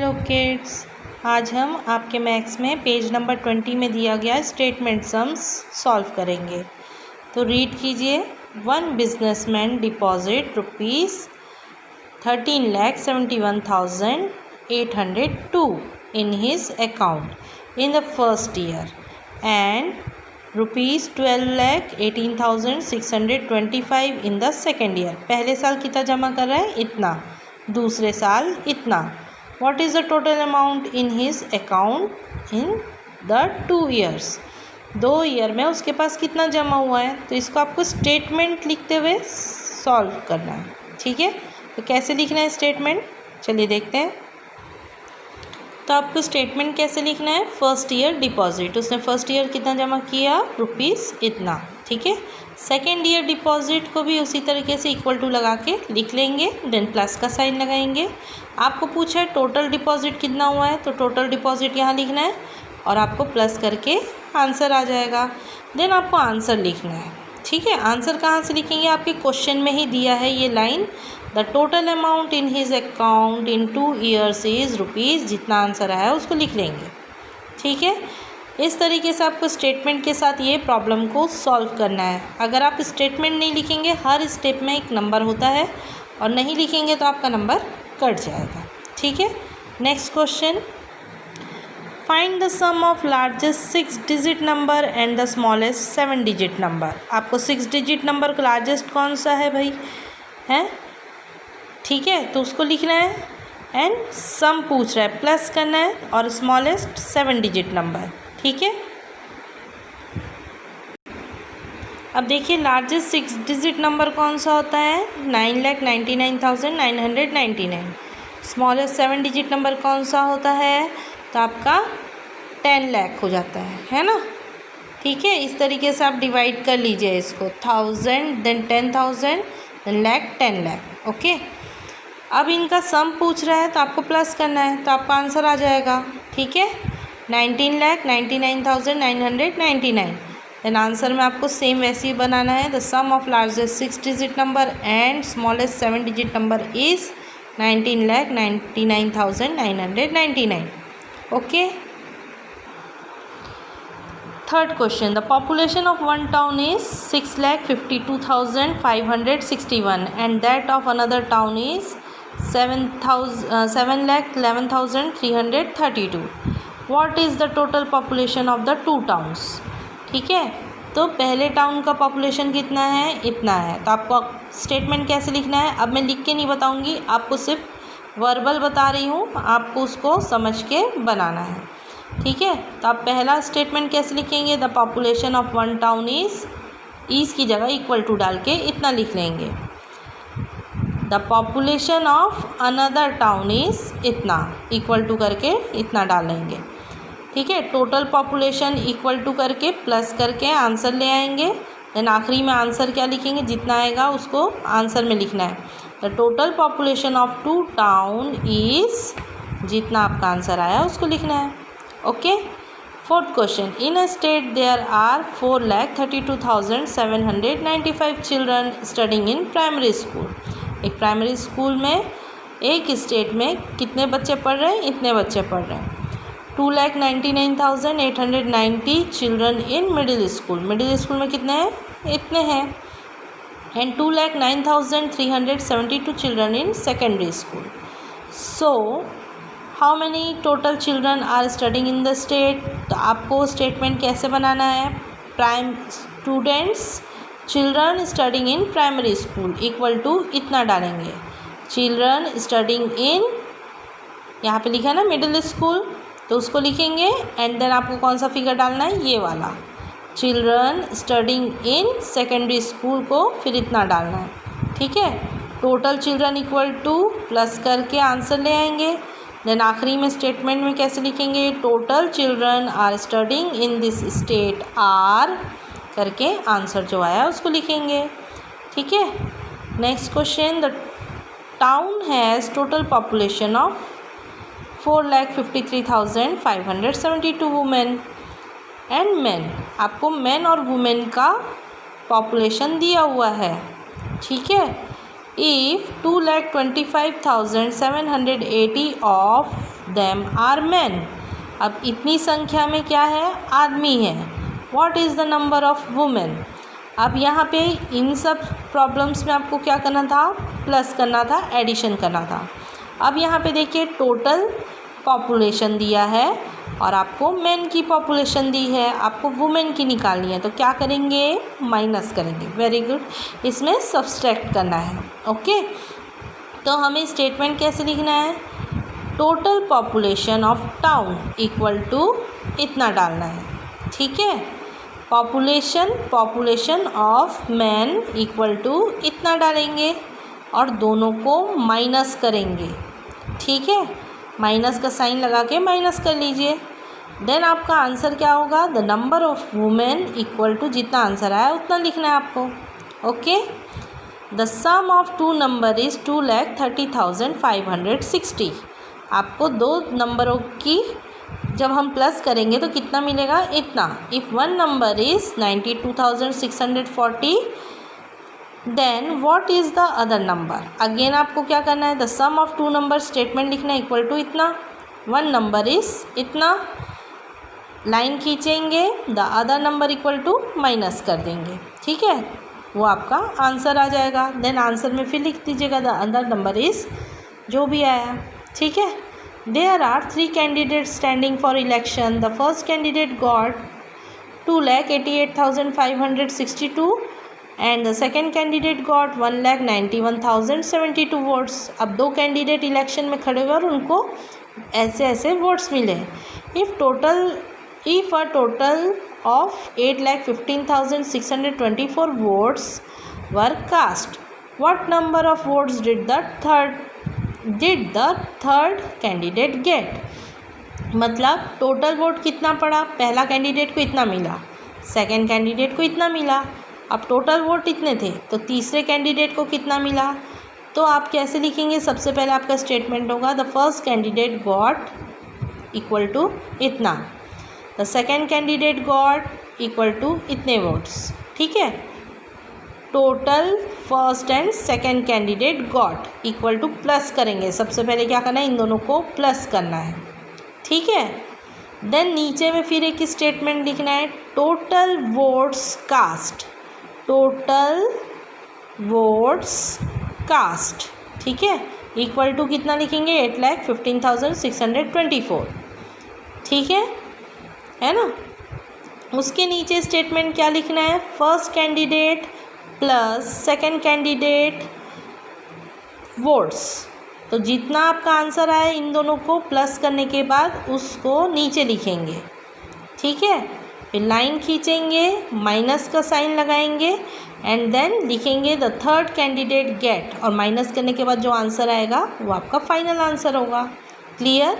Hello kids, आज हम आपके मैथ्स में पेज नंबर 20 में दिया गया स्टेटमेंट सम्स सॉल्व करेंगे। तो रीड कीजिए। One businessman deposit ₹13,71,802 in his account in the first year and ₹12,18,625 in the second year। पहले साल कितना जमा कर रहा है? इतना। दूसरे साल इतना। What is the total amount in his account in the 2 years? 2 year में उसके पास कितना जमा हुआ है, तो इसको आपको स्टेटमेंट लिखते हुए सॉल्व करना है। ठीक है, तो कैसे लिखना है स्टेटमेंट, चलिए देखते हैं। तो आपको स्टेटमेंट कैसे लिखना है? फर्स्ट ईयर डिपॉजिट, उसने फर्स्ट ईयर कितना जमा किया? रुपीज़ इतना। ठीक है, सेकेंड ईयर डिपॉजिट को भी उसी तरीके से इक्वल टू लगा के लिख लेंगे, देन प्लस का साइन लगाएंगे। आपको पूछा है टोटल डिपॉजिट कितना हुआ है, तो टोटल डिपॉजिट यहाँ लिखना है और आपको प्लस करके आंसर आ जाएगा। देन आपको आंसर लिखना है। ठीक है, आंसर कहाँ से लिखेंगे? आपके क्वेश्चन में ही दिया है ये line, the total amount in his account in 2 years is rupees, जितना आंसर आया उसको लिख लेंगे। ठीक है, इस तरीके से आपको स्टेटमेंट के साथ ये प्रॉब्लम को सॉल्व करना है। अगर आप स्टेटमेंट नहीं लिखेंगे, हर स्टेप में एक नंबर होता है और नहीं लिखेंगे तो आपका नंबर कट जाएगा। ठीक है, next question, find the sum of largest 6 digit number and the smallest 7 digit number. आपको 6 डिजिट नंबर लार्जेस्ट कौन सा है भाई, है? ठीक है, तो उसको लिखना है एंड सम पूछ रहा है, प्लस करना है और स्मॉलेस्ट 7 डिजिट नंबर। ठीक है, अब देखिए लार्जेस्ट 6 डिजिट नंबर कौन सा होता है? 9,99,999। स्मॉलेस्ट 7 डिजिट नंबर कौन सा होता है? तो आपका 10 लाख हो जाता है ना। ठीक है, इस तरीके से आप डिवाइड कर लीजिए इसको, 1000 then 10,000 then lakh 10 lakh. Okay, अब इनका सम पूछ रहा है तो आपको प्लस करना है, तो आपका आंसर आ जाएगा। ठीक है, 19,99,999। देन आंसर में आपको सेम वैसे ही बनाना है, the sum of largest 6 digit number and smallest 7 digit number is 19,99,999। Okay, third question, the population of one town is 6,52,561 and that of another town is 7,11,332। What is the total population of the 2 towns? ठीक है, तो पहले town का population कितना है? इतना है। तो आपको स्टेटमेंट कैसे लिखना है? अब मैं लिख के नहीं बताऊंगी, आपको सिर्फ वर्बल बता रही हूँ, आपको उसको समझ के बनाना है। ठीक है, तो आप पहला स्टेटमेंट कैसे लिखेंगे? The population of one town is की जगह इक्वल टू डाल के इतना लिख लेंगे। The population of another town is इतना, इक्वल टू करके इतना डालेंगे। ठीक है, टोटल पॉपुलेशन इक्वल टू करके प्लस करके आंसर ले आएंगे। देन आखिरी में आंसर क्या लिखेंगे? जितना आएगा उसको आंसर में लिखना है। The total population of 2 town is, जितना आपका आंसर आया उसको लिखना है। Okay, fourth question, in a state there are 4,32,795 children studying in primary school. एक प्राइमरी स्कूल में एक स्टेट में कितने बच्चे पढ़ रहे हैं? इतने बच्चे पढ़ रहे हैं। 2,99,890 children in middle school, middle school में कितने हैं? इतने हैं। And 2,09,372 children in secondary school. So how many total children are studying in the state? तो आपको स्टेटमेंट कैसे बनाना है? Prime students children studying in primary school equal to इतना डालेंगे। चिल्ड्रन स्टडिंग इन, यहाँ पे लिखा है ना मिडिल स्कूल, तो उसको लिखेंगे एंड देन आपको कौन सा फिगर डालना है? ये वाला। Children studying in secondary school को फिर इतना डालना है। ठीक है, total children equal to plus करके आंसर ले आएंगे। देन आखिरी में स्टेटमेंट में कैसे लिखेंगे? Total children are studying in this state are करके आंसर जो आया उसको लिखेंगे। ठीक है, next question, the town has total population of 4,53,572 women and man. आपको मैन और वुमेन का पॉपुलेशन दिया हुआ है। ठीक है, if 2,25,780 of them are men. अब इतनी संख्या में क्या है, आदमी है. What is the number of women? अब यहाँ पे इन सब प्रॉब्लम्स में आपको क्या करना था, प्लस करना था, एडिशन करना था. अब यहाँ पे देखिए टोटल पॉपुलेशन दिया है और आपको मेन की पॉपुलेशन दी है, आपको वुमेन की निकालनी है. तो क्या करेंगे, माइनस करेंगे. Very good. इसमें सब्सट्रैक्ट करना है. ओके, तो हमें स्टेटमेंट कैसे लिखना है, total population of town equal to इतना डालना है. ठीक है, population of man equal to इतना डालेंगे और दोनों को माइनस करेंगे. ठीक है, माइनस का साइन लगा के माइनस कर लीजिए. देन आपका आंसर क्या होगा, the number of women equal to जितना आंसर आया उतना लिखना है आपको. Okay, the sum of two number is 2,30,560. आपको दो नंबरों की जब हम प्लस करेंगे तो कितना मिलेगा, इतना. If one number is 92,640 then what is the other number. Again आपको क्या करना है, the sum of two number statement लिखना है इक्वल टू इतना, वन नंबर इज़ इतना, लाइन खींचेंगे, the other number equal to minus कर देंगे. ठीक है, वो आपका आंसर आ जाएगा. देन आंसर में फिर लिख दीजिएगा द अदर नंबर इज़ जो भी आया. ठीक है, there are 3 candidate standing for election. The first candidate got 2,88,562 and the second candidate got 1,91,072 votes. अब दो कैंडिडेट इलेक्शन में खड़े हुए और उनको ऐसे ऐसे वोट्स मिले. If a total of 8,15,624 votes were cast, what number of votes did the third candidate get? मतलब टोटल वोट कितना पड़ा, पहला कैंडिडेट को इतना मिला, सेकंड कैंडिडेट को इतना मिला. अब टोटल वोट इतने थे तो तीसरे कैंडिडेट को कितना मिला. तो आप कैसे लिखेंगे, सबसे पहले आपका स्टेटमेंट होगा the first candidate got equal to इतना, the second candidate got equal to इतने वोट्स. ठीक है, total first and second candidate got equal to plus करेंगे. सबसे पहले क्या करना है, इन दोनों को प्लस करना है. ठीक है, देन नीचे में फिर एक स्टेटमेंट लिखना है, total votes cast, total votes cast. ठीक है, इक्वल टू कितना लिखेंगे, 8,15,624. ठीक है ना. उसके नीचे स्टेटमेंट क्या लिखना है, first candidate plus second candidate votes. तो जितना आपका आंसर आया इन दोनों को प्लस करने के बाद उसको नीचे लिखेंगे. ठीक है, फिर लाइन खींचेंगे, माइनस का साइन लगाएंगे एंड देन लिखेंगे द थर्ड कैंडिडेट गेट, और माइनस करने के बाद जो आंसर आएगा वो आपका फाइनल आंसर होगा. क्लियर.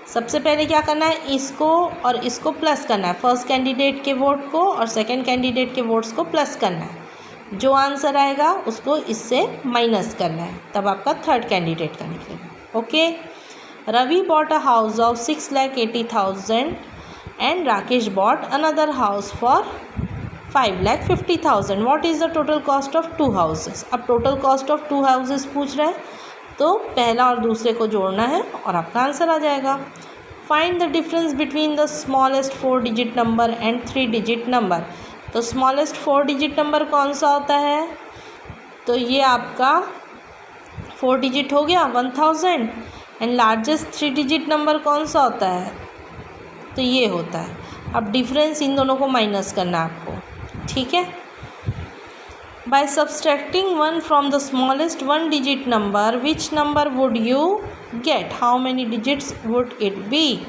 सबसे पहले क्या करना है, इसको और इसको प्लस करना है, फर्स्ट कैंडिडेट के वोट को और सेकंड कैंडिडेट के वोट्स को प्लस करना है. जो आंसर आएगा उसको इससे माइनस करना है, तब आपका थर्ड कैंडिडेट का निकलेगा. Okay, Ravi bought a house of 6,80,000 and Rakesh bought another house for 5,50,000. What is the total cost of two houses. अब total cost of two houses पूछ रहा है तो पहला और दूसरे को जोड़ना है और आपका आंसर आ जाएगा. Find the difference between the smallest 4 digit number and 3 digit number. तो स्मॉलेस्ट 4 डिजिट नंबर कौन सा होता है, तो ये आपका 4 डिजिट हो गया 1000. एंड लार्जेस्ट 3 डिजिट नंबर कौन सा होता है, तो ये होता है. अब डिफरेंस इन दोनों को माइनस करना है आपको. ठीक है, by subtracting 1 from the smallest 1 digit number which number would you get, how many digits would it be.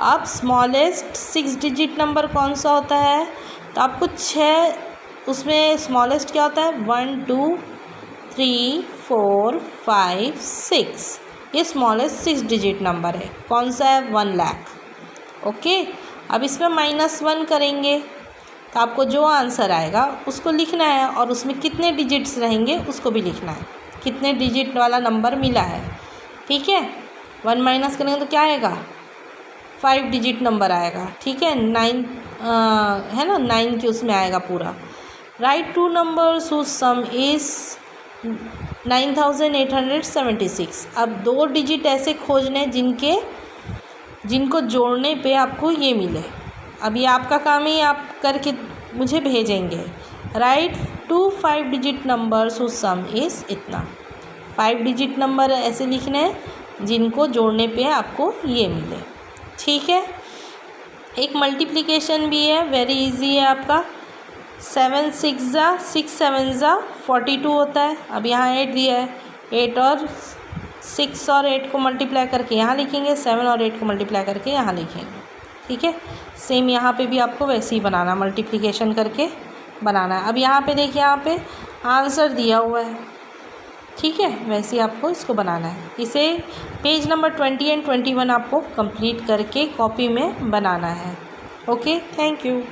अब स्मॉलेस्ट 6 डिजिट नंबर कौन सा होता है, तो आपको 6, उसमें स्मॉलेस्ट क्या होता है 1 2 3 4 5 6. ये स्मॉलेस्ट 6 डिजिट नंबर है, कौन सा है 1 लाख. ओके, अब इसमें -1 करेंगे तो आपको जो आंसर आएगा उसको लिखना है और उसमें कितने डिजिट्स रहेंगे उसको भी लिखना है, कितने डिजिट वाला नंबर मिला है. ठीक है, 1 माइनस करेंगे तो क्या आएगा, 5 डिजिट नंबर आएगा. ठीक है, 9 है ना, 9 के उसमें आएगा पूरा. Right 2 numbers whose sum is 9,876. अब 2 डिजिट ऐसे खोजने जिनके जिनको जोड़ने पे आपको ये मिले। अब ये आपका काम है, आप करके मुझे भेजेंगे। Right 2 5 digit numbers whose sum is इतना। 5 डिजिट नंबर ऐसे लिखने हैं जिनको जोड़ने पे आपको ये मिले। ठीक है। एक मल्टीप्लिकेशन भी है, वेरी इजी है आपका। 7 6 7 42 होता है। अब यहाँ 8 दिया है, 8 और 6 और 8 को मल्टीप्लाई करके यहाँ लिखेंगे, 7 और 8 को मल्टीप्लाई करके यहाँ लिखेंगे। ठीक है। सेम यहाँ पे भी आपको वैसे ही बनाना, मल्टीप्लिकेशन करके बनाना है। अब यहाँ पे देखिए, यहाँ पे आंसर दिया हुआ है। ठीक है, वैसे ही आपको इसको बनाना है। इसे पेज नंबर 20 एंड 21 आपको कंप्लीट करके कॉपी में बनाना है। Okay, thank you.